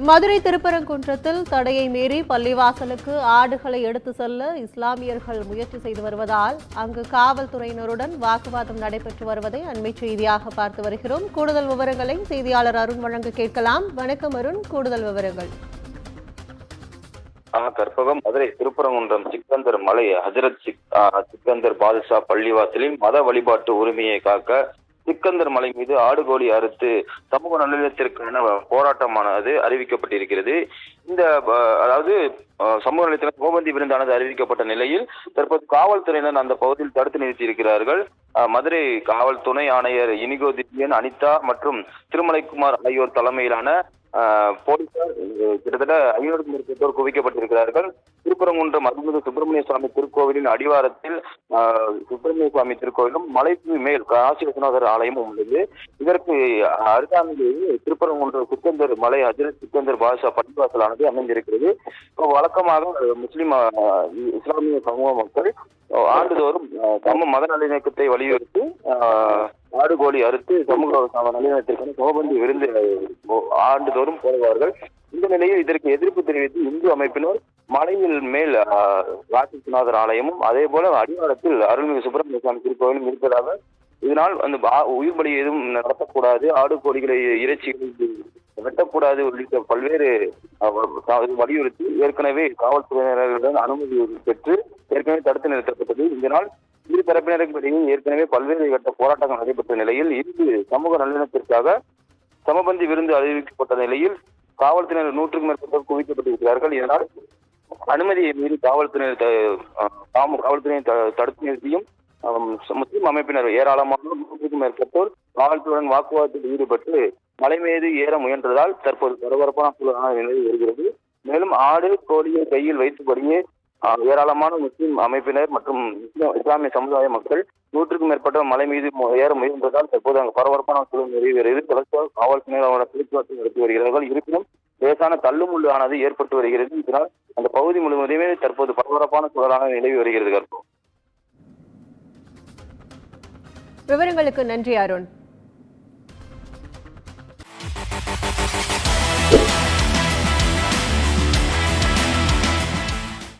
மதுரை திருப்பரங்குன்றத்தில் தடையை மீறி பள்ளிவாசலுக்கு ஆடுகளை எடுத்து செல்ல இஸ்லாமியர்கள் முயற்சி செய்து வருவதால் அங்கு காவல்துறையினருடன் வாக்குவாதம் நடைபெற்று வருவதை அண்மை செய்தியாக பார்த்து வருகிறோம். கூடுதல் விவரங்களை செய்தியாளர் அருண் வழங்க கேட்கலாம். வணக்கம் அருண், கூடுதல் விவரங்கள். கற்பகம், மதுரை திருப்பரங்குன்றம் சிக்கந்தர் மலை ஹஜரத் சிக்கந்தர் பாதுஷா பள்ளிவாசலில் மத வழிபாட்டு உரிமையை காக்க சிக்கந்தர் மலை மீது ஆடுகோழி அறுத்து சமூக நல்லிணத்திற்கான போராட்டமானது அறிவிக்கப்பட்டிருக்கிறது. இந்த அதாவது சமூக நலத்திற்கு கோபந்தி விருந்தானது அறிவிக்கப்பட்ட நிலையில் தற்போது காவல்துறையினர் அந்த பகுதியில் தடுத்து நிறுத்தியிருக்கிறார்கள். மதுரை காவல் துணை ஆணையர் இனிகோ திவ்யன், அனிதா மற்றும் திருமலைக்குமார் ஆகியோர் தலைமையிலான போலீசார் கிட்டத்தட்ட 500க்கும் மேற்பட்டோர் குவிக்கப்பட்டிருக்கிறார்கள். திருப்பரங்குன்றம் அருள்மிகு சுப்பிரமணிய சுவாமி திருக்கோவிலின் அடிவாரத்தில் சுப்பிரமணிய சுவாமி திருக்கோவிலும் மலைக்கு மேல் காசி விஸ்வநாதர் ஆலயமும் உள்ளது. இதற்கு அருகாமையிலேயே திருப்பரங்குன்றம் சிக்கந்தர் மலை ஹஜரத் சிக்கந்தர் பாதுஷா பள்ளிவாசலானது அமைந்திருக்கிறது. வழக்கமாக முஸ்லிம் இஸ்லாமிய சமூக மக்கள் ஆண்டுதோறும் சம மத நல்லிணக்கத்தை வலியுறுத்தி ஆடுகோழி அறுத்து சமூக நல்லிணக்கத்திற்கான கோபந்தி விருந்து ஆண்டுதோறும் போடுவார்கள். இந்த நிலையில் இதற்கு எதிர்ப்பு தெரிவித்து இந்து அமைப்பினர் மலையில் மேல் காசி விஸ்வநாதர் ஆலயமும் அதே போல அடிவாரத்தில் அருள்மிகு சுப்பிரமணிய சுவாமி திருக்கோவிலும் இருப்பதாக, இதனால் அந்த உயிர் பலி எதுவும் நடத்தக்கூடாது, ஆடு கோழிகளை இறைச்சிகளை வெட்டக்கூடாது உள்ளிட்ட பல்வேறு வலியுறுத்தி ஏற்கனவே காவல்துறையினருடன் அனுமதி பெற்று ஏற்கனவே தடுத்து நிறுத்தப்பட்டது. இதனால் இரு தரப்பினருக்கும் ஏற்கனவே பல்வேறு கட்ட போராட்டங்கள் நடைபெற்ற நிலையில் இன்று சமூக நல்லிணத்திற்காக சமபந்தி விருந்து அறிவிக்கப்பட்ட நிலையில் காவல்துறையினர் 100க்கும் மேற்பட்டோர் குவிக்கப்பட்டிருக்கிறார்கள். இதனால் அனுமதியை மீறி காவல்துறையினர் தடுத்து நிறுத்தியும் முஸ்லிம் அமைப்பினர் ஏராளமான 100க்கும் மேற்பட்டோர் காவல்துறையுடன் வாக்குவாதத்தில் ஈடுபட்டு மலை மீது ஏற முயன்றதால் தற்போது பரபரப்பான சூழலான நிலை வருகிறது. மேலும் ஆடு கோழியை கையில் வைத்தபடியே ஏராளமான முஸ்லிம் அமைப்பினர் மற்றும் இஸ்லாமிய சமுதாய மக்கள் 100க்கும் மேற்பட்ட மலை மீது ஏற முயன்றதால் தற்போது அங்கு பரபரப்பான சூழல் நிறைவேறுகிறது. தொடர்ச்சியாக காவல்துறையினர் பேச்சுவார்த்தை நடத்தி வருகிறார்கள். இருப்பினும் லேசான தள்ளுமுள்ளு ஆனது ஏற்பட்டு வருகிறது. இதனால் அந்த பகுதி முழுவதுமே தற்போது பரபரப்பான சூழலான நிலவி வருகிறது. விவரங்களுக்கு நன்றி அருண்.